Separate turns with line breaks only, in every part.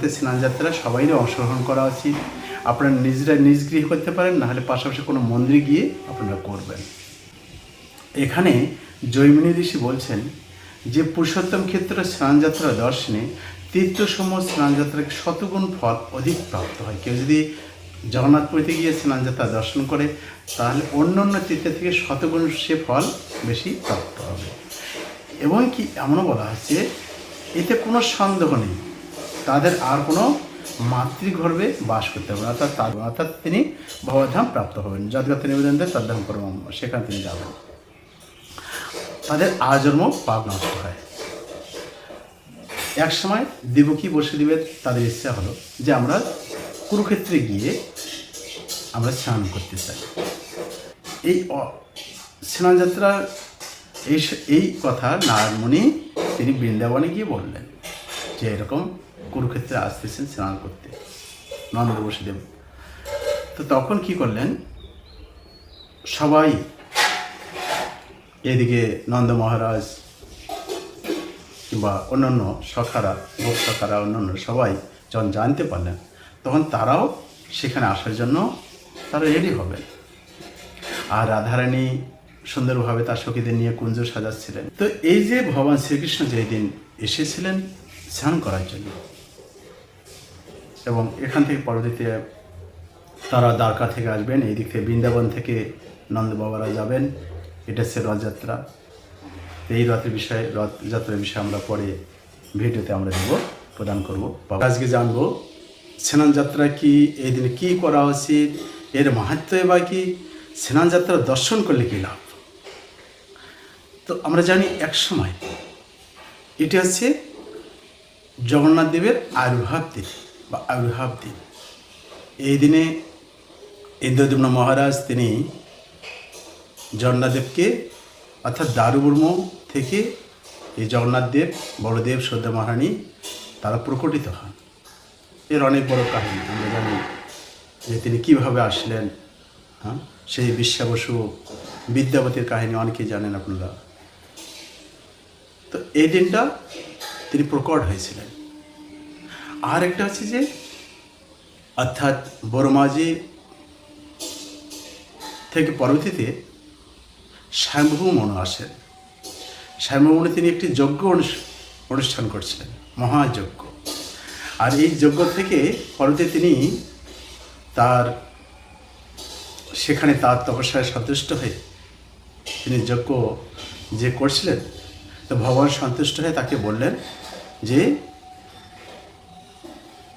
জগন্নাথের স্নানযাত্রা সবাইরই অংশগ্রহণ করা উচিত। আপনারা নিজেরা নিজ গৃহে করতে পারেন, নাহলে পাশাপাশি কোনো মন্দিরে গিয়ে আপনারা করবেন। এখানে জৈমিনী ঋষি বলছেন যে পুরুষোত্তম ক্ষেত্রে স্নানযাত্রা দর্শনে তীর্থসমূহ স্নানযাত্রাকে শতগুণ ফল অধিক প্রাপ্ত হয়। কেউ যদি জগন্নাথপুরীতে গিয়ে স্নানযাত্রা দর্শন করে তাহলে অন্য অন্য তীর্থের থেকে শতগুণ সে ফল বেশি প্রাপ্ত হবে। এবং কি এমনও বলা হচ্ছে এতে কোনো সন্দেহ নেই তাদের আর কোনো মাতৃগর্ভে বাস করতে হবে না, অর্থাৎ তিনি ভবধাম প্রাপ্ত হবেন। যদ্গত নিবেদন দেয় তদ্ধাম পরম, সেখানে তিনি যাবেন। তাদের আজন্ম পাপ নষ্ট হয়। এক সময় দেবকী বসুদেবের তাদের ইচ্ছা হলো যে আমরা কুরুক্ষেত্রে গিয়ে আমরা স্নান করতে চাই। এই স্নানযাত্রার এই কথা নারদমুনি তিনি বৃন্দাবনে গিয়ে বললেন যে এরকম কুরুক্ষেত্রে আসতেছেন স্নান করতে নন্দ বসুদেব। তো তখন কি করলেন, সবাই এদিকে নন্দ মহারাজ কিংবা অন্যান্য সখারা, ভোগ সখারা, অন্যান্য সবাই যখন জানতে পারলেন তখন তারাও সেখানে আসার জন্য তারা রেডি হবেন। আর রাধারানী সুন্দরভাবে তার সখীদের নিয়ে কুঞ্জ সাজাচ্ছিলেন। তো এই যে ভগবান শ্রীকৃষ্ণ যেই দিন এসেছিলেন স্নান করার জন্য, এবং এখান থেকে পরবর্তীতে তারা দ্বারকা থেকে আসবেন, এই দিক থেকে বৃন্দাবন থেকে নন্দ বাবারা যাবেন। এটা হচ্ছে রথযাত্রা। এই রথযাত্রার বিষয়ে আমরা পরে ভিডিওতে আমরা দেব, প্রদান করব। আজকে জানবো স্নানযাত্রা কি, এই দিনে কী করা উচিত, এর মাহাত্ম্য বা কি, স্নানযাত্রা দর্শন করলে কী লাভ। তো আমরা জানি এক সময় এটি হচ্ছে জগন্নাথ দেবের আবির্ভাব তিথি বা আবির্ভাব দিন। এই দিনে ইন্দ্রদ্যুম্ন মহারাজ তিনি জগন্নাথদেবকে অর্থাৎ দারুব্রহ্ম থেকে এই জগন্নাথ দেব, বড়দেব, সদ্য মহারানী তারা প্রকটিত হন। এর অনেক বড় কাহিনী আমরা জানি যে তিনি কীভাবে আসলেন। সেই বিশ্বাবসু বিদ্যাপতির কাহিনী অনেকেই জানেন আপনারা। তো এই দিনটা তিনি প্রকট হয়েছিলেন। আর একটা হচ্ছে যে অর্থাৎ বড়মাঝি থেকে পরবর্তীতে স্বয়ম্ভু মনু আসেন। স্বয়ম্ভু মনু তিনি একটি যজ্ঞ অনুষ্ঠান করছিলেন, মহাযজ্ঞ। আর এই যজ্ঞ থেকে পরবর্তীতে তিনি সেখানে তার তপস্যায় সন্তুষ্ট হয়ে তিনি যজ্ঞ যে করছিলেন, তো ভগবান সন্তুষ্ট হয়ে তাকে বললেন যে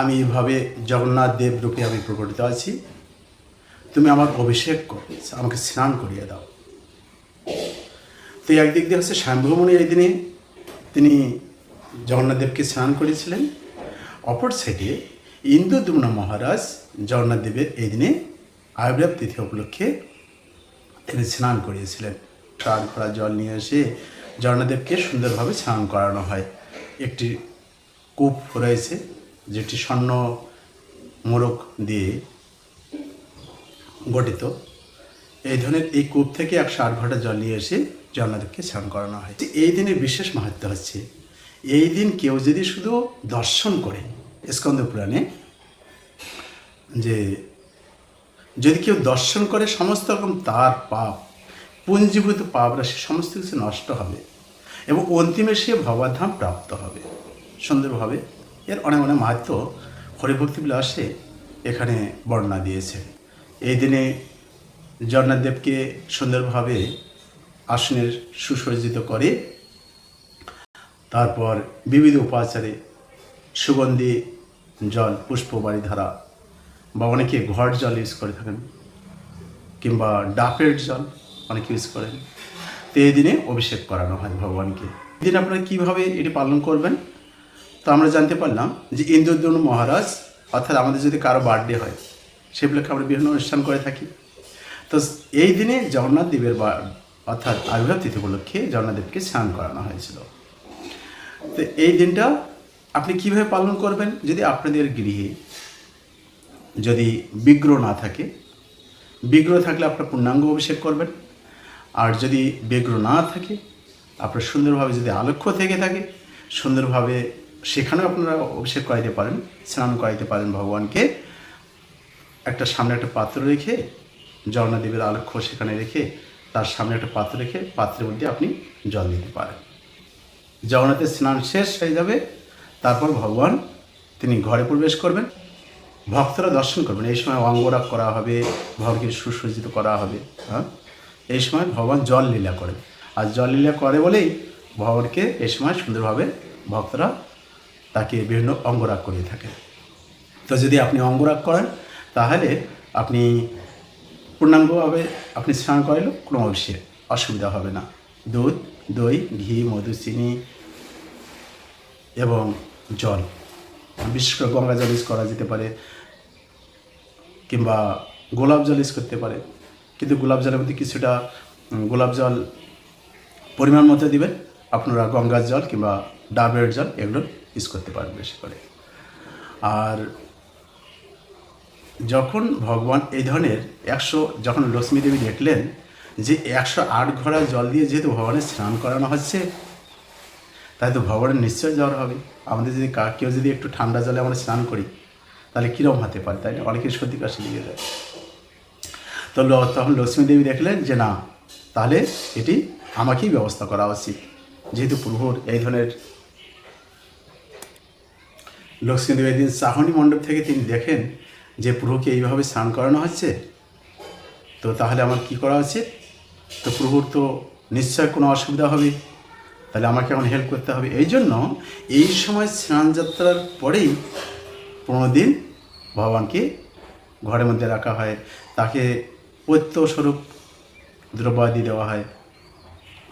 আমি এইভাবে জগন্নাথ দেব রূপে আমি প্রকটিত আছি, তুমি আমার অভিষেক করো, আমাকে স্নান করিয়ে দাও। তো একদিক দিয়ে হচ্ছে স্বয়ম্ভুমণি এই দিনে তিনি জগন্নাথ দেবকে স্নান করিয়েছিলেন। অপর সাইডে ইন্দ্রদ্যুম্ন মহারাজ জগন্নাথ দেবের এই দিনে আবির্ভাব তিথি উপলক্ষে তিনি স্নান করিয়েছিলেন। স্নান করা জল নিয়ে এসে জগন্নাথদেবকে সুন্দরভাবে স্নান করানো হয়। একটি কূপ রয়েছে যেটি স্বর্ণ মোড়ক দিয়ে গঠিত। এই ধরনের এই কূপ থেকে 108 ঘটা জল নিয়ে এসে জগন্নাথদেবকে স্নান করানো হয়। এই দিনের বিশেষ মাহাত্ম্য হচ্ছে এই দিন কেউ যদি শুধু দর্শন করে, স্কন্দ পুরাণে যে যদি কেউ দর্শন করে সমস্ত রকম তার পাপ, পুঞ্জীভূত পাপ রাশি সমস্ত কিছু নষ্ট হবে এবং অন্তিমে সে ভগবদ্ধাম প্রাপ্ত হবে সুন্দরভাবে। এর অনেক অনেক মাহাত্ম্য হরিভক্তি বিলাসে এখানে বর্ণনা দিয়েছে। এই দিনে জগন্নাথ দেবকে সুন্দরভাবে আসনের সুসজ্জিত করে, তারপর বিবিধ উপাচারে সুগন্ধি জল, পুষ্পবাড়ি ধারা বা অনেকে ঘট জল ইউজ করে থাকেন, কিংবা ডাবের জল অনেকে ইউজ করেন। তো এই দিনে অভিষেক করানো হয় ভগবানকে। এই দিন আপনারা কীভাবে এটি পালন করবেন, তো আমরা জানতে পারলাম যে ইন্দ্রদ্যুম্ন মহারাজ, অর্থাৎ আমাদের যদি কারো বার্থডে হয় সেগুলোকে আমরা বিভিন্ন অনুষ্ঠান করে থাকি। তো এই দিনে জগন্নাথ দেবের অর্থাৎ আবির্ভাব তিথি উপলক্ষে জগন্নাথ দেবকে স্নান করানো হয়েছিল। তো এই দিনটা আপনি কিভাবে পালন করবেন, যদি আপনাদের গৃহে যদি বিগ্রহ না থাকে, বিগ্রহ থাকলে আপনার পূর্ণাঙ্গ অভিষেক করবেন। আর যদি বিগ্রহ না থাকে, আপনার সুন্দরভাবে যদি আলক্ষ্য থেকে থাকে সুন্দরভাবে সেখানেও আপনারা অভিষেক করাইতে পারেন, স্নান করাইতে পারেন ভগবানকে। একটা সামনে একটা পাত্র রেখে, জগন্নাথদেবের আলক্ষ্য সেখানে রেখে, তার সামনে একটা পাত্র রেখে পাত্রের মধ্যে আপনি জল দিতে পারেন। জগন্নাথের স্নান শেষ হয়ে যাবে, তারপর ভগবান তিনি ঘরে প্রবেশ করবেন, ভক্তরা দর্শন করবেন। এই সময় অঙ্গরাগ করা হবে, ভগবানকে সুসজ্জিত করা হবে। হ্যাঁ, এই সময় ভগবান জল লীলা করেন, আর জল লীলা করে বলেই ভগবানকে এই সময় সুন্দরভাবে ভক্তরা তাকে বিভিন্ন অঙ্গরাগ করিয়ে থাকেন। তো যদি আপনি অঙ্গরাগ করেন তাহলে আপনি পূর্ণাঙ্গভাবে আপনি স্নান করাইলেও কোনো অসুবিধা হবে না। দুধ, দই, ঘি, মধু, চিনি এবং জল, বিশেষ করে গঙ্গা জল ইউজ করা যেতে পারে, কিংবা গোলাপ জল ইউজ করতে পারে। কিন্তু গোলাপ জলের মধ্যে কিছুটা গোলাপ জল পরিমাণ মতো দিবেন। আপনারা গঙ্গার জল কিংবা ডাবের জল এগুলো ইউজ করতে পারেন বেশি করে। আর যখন ভগবান এই ধরনের যখন লক্ষ্মী দেবী দেখলেন যে 108 ঘড়া জল দিয়ে যেহেতু ভগবানের স্নান করানো হচ্ছে, তাই তো ভগবানের নিশ্চয় জ্বর হবে। আমাদের যদি কেউ যদি একটু ঠান্ডা জলে আমরা স্নান করি তাহলে কীরকম হতে পারে, তাই না? অনেকের সর্দি কাশি লেগে যায়। তো তখন লক্ষ্মী দেবী দেখলেন যে না, তাহলে এটি আমাকেই ব্যবস্থা করা উচিত। যেহেতু প্রভুর এই ধরনের, লক্ষ্মী দেবী একদিন চাহনি মণ্ডপ থেকে তিনি দেখেন যে প্রভুকে এইভাবে স্নান করানো হচ্ছে, তো তাহলে আমার কি করা উচিত? তো প্রভুর তো নিশ্চয় কোনো অসুবিধা হবে, তাহলে আমাকে এখন হেল্প করতে হবে। এই জন্য এই সময় স্নানযাত্রার পরেই 15 দিন ভগবানকে ঘরের মধ্যে রাখা হয়, তাকে পৈত্যস্বরূপ দ্রব্যাদি দেওয়া হয়,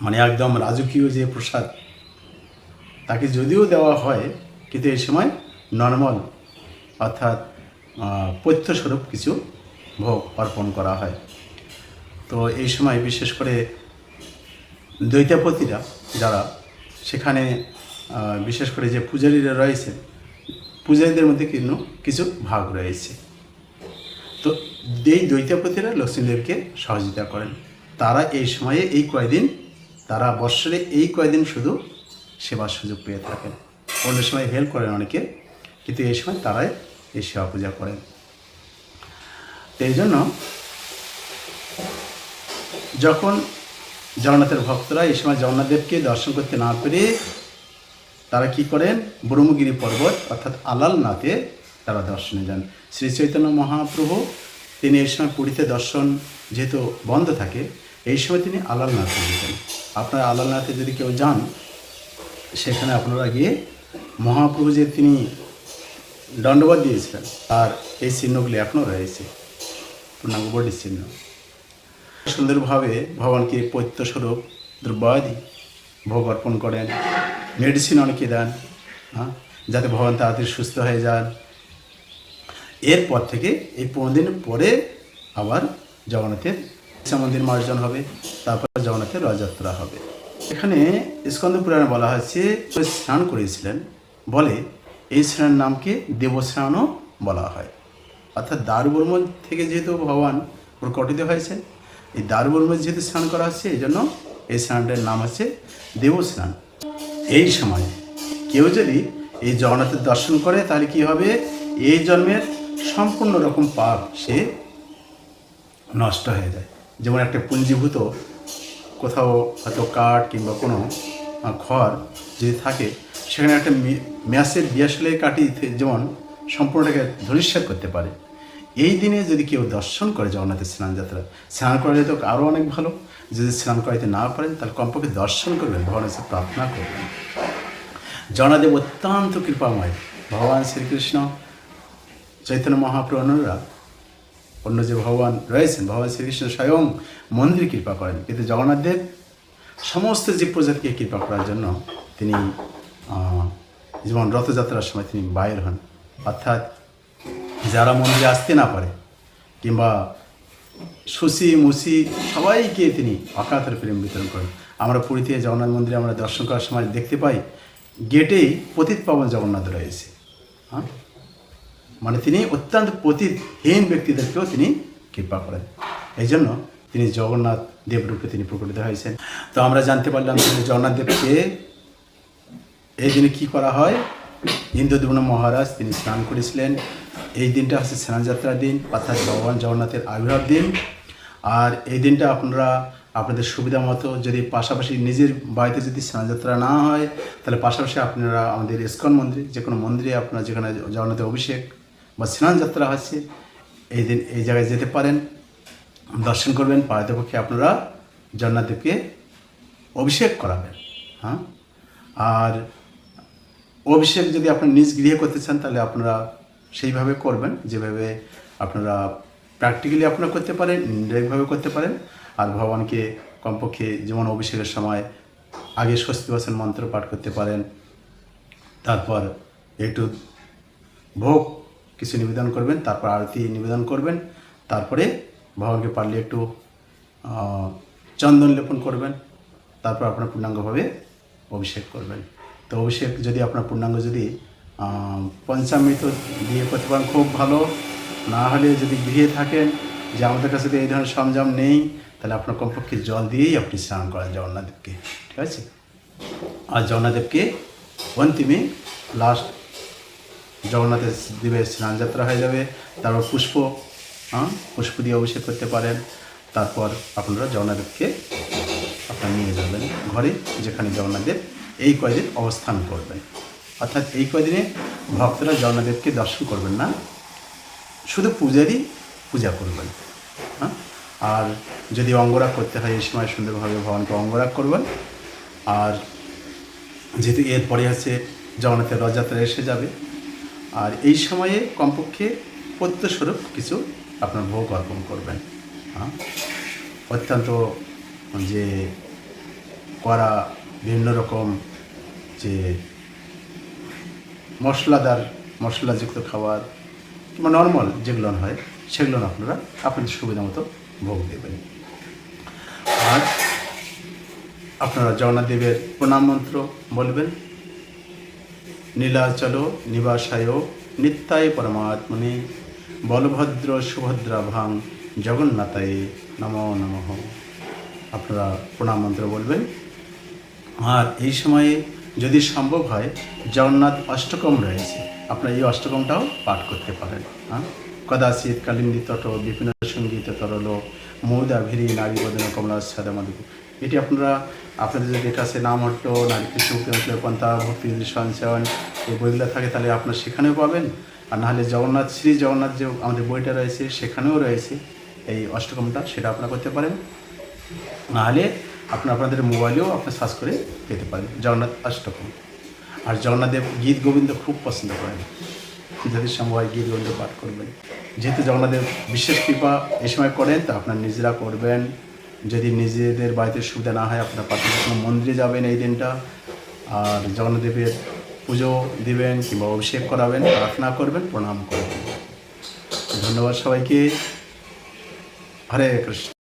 মানে একদম রাজকীয় যে প্রসাদ তাকে যদিও দেওয়া হয়, কিন্তু এই সময় নর্মাল অর্থাৎ পৈত্যস্বরূপ কিছু ভোগ অর্পণ করা হয়। তো এই সময় বিশেষ করে দৈত্যাপতিরা যারা সেখানে বিশেষ করে যে পূজারীরা রয়েছে, পূজারীদের মধ্যে কিন্তু কিছু ভাগ রয়েছে। তো এই দৈত্যাপতিরা লক্ষ্মীদেবকে সহযোগিতা করেন। তারা এই সময়ে এই কয়দিন, তারা বৎসরে এই কয়দিন শুধু সেবার সুযোগ পেয়ে থাকেন। অন্য সময় হেল্প করেন অনেকে, কিন্তু এই সময় তারাই এই সেবা পূজা করেন। তো এই জন্য যখন জগন্নাথের ভক্তরা এই সময় জগন্নাথদেবকে দর্শন করতে না পেরে তারা কি করেন, ব্রহ্মগিরি পর্বত অর্থাৎ আলালনাথে তারা দর্শনে যান। শ্রী চৈতন্য মহাপ্রভু তিনি এই সময় পুরীতে দর্শন যেহেতু বন্ধ থাকে, এই সময় তিনি আলালনাথে যেতেন। আপনারা আলালনাথে যদি কেউ যান, সেখানে আপনারা গিয়ে মহাপ্রভু যে তিনি দণ্ডবাদ দিয়েছিলেন তার এই চিহ্নগুলি এখনও রয়েছে, পূর্ণাঙ্গ বডির চিহ্ন। সুন্দরভাবে ভগবানকে পৈত্যস্বরূপ দ্রব্যাদি ভোগ অর্পণ করেন, মেডিসিন অনেকে দেন, যাতে ভগবান তাড়াতাড়ি সুস্থ হয়ে যান। এরপর থেকে এই 15 দিন পরে আবার জগন্নাথের মন্দির মার্জন হবে, তারপর জগন্নাথের রথযাত্রা হবে। এখানে স্কন্দ পুরাণে বলা হয়েছে স্নান করেছিলেন বলে এই স্নানের নামকে দেবস্নানও বলা হয়। অর্থাৎ দারুব্রহ্ম থেকে যেহেতু ভগবান প্রকটিত হয়েছে, এই দারুব্রহ্ম যেহেতু স্নান করা হচ্ছে, এই জন্য এই স্নানটার নাম হচ্ছে দেবস্নান। এই সময় কেউ যদি এই জগন্নাথের দর্শন করে তাহলে কি হবে, এই জন্মের সম্পূর্ণ রকম পাপ সে নষ্ট হয়ে যায়। যেমন একটা পুঞ্জীভূত কোথাও হয়তো কাঠ কিংবা কোনো খড় যদি থাকে, সেখানে একটা ম্যাসের দিয়াশালের কাঠি যেমন সম্পূর্ণটাকে ধূলিসাৎ করতে পারে। এই দিনে যদি কেউ দর্শন করে জগন্নাথের স্নানযাত্রা, স্নান করা যেত আরও অনেক ভালো। যদি স্নান করাইতে না পারেন তাহলে কমপক্ষে দর্শন করবেন, ভগবানের কাছে প্রার্থনা করবেন। জগন্নাথদেব অত্যন্ত কৃপাময়। ভগবান শ্রীকৃষ্ণ, চৈতন্য মহাপ্রভুরা, অন্য যে ভগবান রয়েছেন, ভগবান শ্রীকৃষ্ণ স্বয়ং মন্দিরে কৃপা করেন, কিন্তু জগন্নাথদেব সমস্ত জীব প্রজাতিকে কৃপা করার জন্য তিনি যেমন রথযাত্রার সময় তিনি বাইর হন, অর্থাৎ যারা মন্দিরে আসতে না পারে কিংবা সুসি মুসি সবাইকে তিনি অকাতরে প্রেম বিতরণ করেন। আমরা পুরীতে জগন্নাথ মন্দিরে আমরা দর্শন করার সময় দেখতে পাই গেটেই পতিত পাবন জগন্নাথ রয়েছে। মানে তিনি অত্যন্ত পতিতহীন ব্যক্তিদেরকেও তিনি কৃপা করেন। এই জন্য তিনি জগন্নাথ দেবরূপে তিনি প্রকটিত হয়েছেন। তো আমরা জানতে পারলাম যে জগন্নাথ দেবকে এই দিনে কী করা হয়, ইন্দ্রদ্যুম্ন মহারাজ তিনি স্নান করেছিলেন। এই দিনটা হচ্ছে স্নানযাত্রার দিন, অর্থাৎ ভগবান জগন্নাথের আবির্ভাব দিন। আর এই দিনটা আপনারা আপনাদের সুবিধা মতো, যদি পাশাপাশি নিজের বাড়িতে যদি স্নানযাত্রা না হয়, তাহলে পাশাপাশি আপনারা আমাদের ইস্কন মন্দির, যে কোনো মন্দিরে আপনারা যেখানে জগন্নাথের অভিষেক বা স্নানযাত্রা হচ্ছে এই দিন এই জায়গায় যেতে পারেন, দর্শন করবেন। পারতপক্ষে আপনারা জগন্নাথদেবকে অভিষেক করাবেন। হ্যাঁ, আর অভিষেক যদি আপনার নিজ গৃহে করতে চান তাহলে আপনারা সেইভাবে করবেন, যেভাবে আপনারা প্র্যাকটিক্যালি আপনারা করতে পারেন, ইনডাইরেক্টভাবে করতে পারেন। আর ভগবানকে কমপক্ষে যেমন অভিষেকের সময় আগে স্বস্তি বচন মন্ত্র পাঠ করতে পারেন, তারপর একটু ভোগ কিছু নিবেদন করবেন, তারপর আরতি নিবেদন করবেন, তারপরে ভগবানকে পারলে একটু চন্দন লেপন করবেন, তারপর আপনার পূর্ণাঙ্গভাবে অভিষেক করবেন। তো অভিষেক যদি আপনার পূর্ণাঙ্গ যদি পঞ্চামৃত দিয়ে করতে পারেন খুব ভালো, না হলে যদি গৃহে থাকেন যে আমাদের কাছে তো এই ধরনের সরঞ্জাম নেই, তাহলে আপনার কমপক্ষে জল দিয়েই আপনি স্নান করেন জগন্নাথদেবকে, ঠিক আছে। আর জগন্নাথদেবকে অন্তিমে লাস্ট জগন্নাথের দেবের স্নানযাত্রা হয়ে যাবে, তারপর পুষ্প দিয়ে অভিষেক করতে পারেন। তারপর আপনারা জগন্নাথদেবকে আপনারা নিয়ে যাবেন ঘরে, যেখানে জগন্নাথদেব এই কয়দিন অবস্থান করবেন। অর্থাৎ এই কয়দিনে ভক্তরা জগন্নাথদেবকে দর্শন করবেন না, শুধু পূজারই পূজা করবেন। হ্যাঁ, আর যদি অঙ্গরাগ করতে হয় এই সময় সুন্দরভাবে ভগবানকে অঙ্গরাগ করবেন। আর যেহেতু এরপরে আছে জগন্নাথের রথযাত্রা এসে যাবে, আর এই সময়ে কমপক্ষে পত্যস্বরূপ কিছু আপনার ভোগ অর্পণ করবেন। হ্যাঁ, অত্যন্ত যে করা বিভিন্ন রকম যে মশলাযুক্ত খাবার কিংবা নর্মাল যেগুলো হয় সেগুলো আপনারা আপনাদের সুবিধা মতো ভোগ দেবেন। আর আপনারা জগন্নাথ দেবের প্রণাম মন্ত্র বলবেন, নীলাচল নিবাসায় নিত্যায় পরমাত্মনে বলভদ্র সুভদ্রা ভাং জগন্নাথায় নমো নমঃ। আপনারা প্রণাম মন্ত্র বলবেন। আর এই সময়ে যদি সম্ভব হয় জগন্নাথ অষ্টকম রয়েছে, আপনারা এই অষ্টকমটাও পাঠ করতে পারেন। হ্যাঁ, কদাচিৎ কালিন্দী তট বিপিন সঙ্গীত তরল মৌদা ভিরি নারী বদন কমলা সাদা মাধু। এটি আপনারা আপনাদের যদি কাছে নামহট্ট নারী কৃষ্ণ পন্থা ভক্তি সঞ্চয়ন এই বইগুলো থাকে তাহলে আপনারা সেখানেও পাবেন। আর নাহলে জগন্নাথ শ্রী জগন্নাথ যে আমাদের বইটা রয়েছে সেখানেও রয়েছে এই অষ্টকমটা, সেটা আপনারা করতে পারেন। নাহলে আপনাদের মোবাইলেও আপনার সার্চ করে পেতে পারেন জগন্নাথ অষ্টকম। আর জগন্নাথদেব গীত গোবিন্দ খুব পছন্দ করেন, যদি সম্ভব হয় গীত গোবিন্দ পাঠ করবেন। যেহেতু জগন্নাথদেব বিশেষ কৃপা এই সময় করেন, তা আপনার নিজেরা করবেন। যদি নিজেদের বাড়িতে সুবিধা না হয় আপনার পাশে কোনো মন্দিরে যাবেন এই দিনটা, আর জগন্নাথদেবের পুজো দিবেন কিংবা অভিষেক করাবেন, প্রার্থনা করবেন, প্রণাম করবেন। ধন্যবাদ সবাইকে। হরে কৃষ্ণ।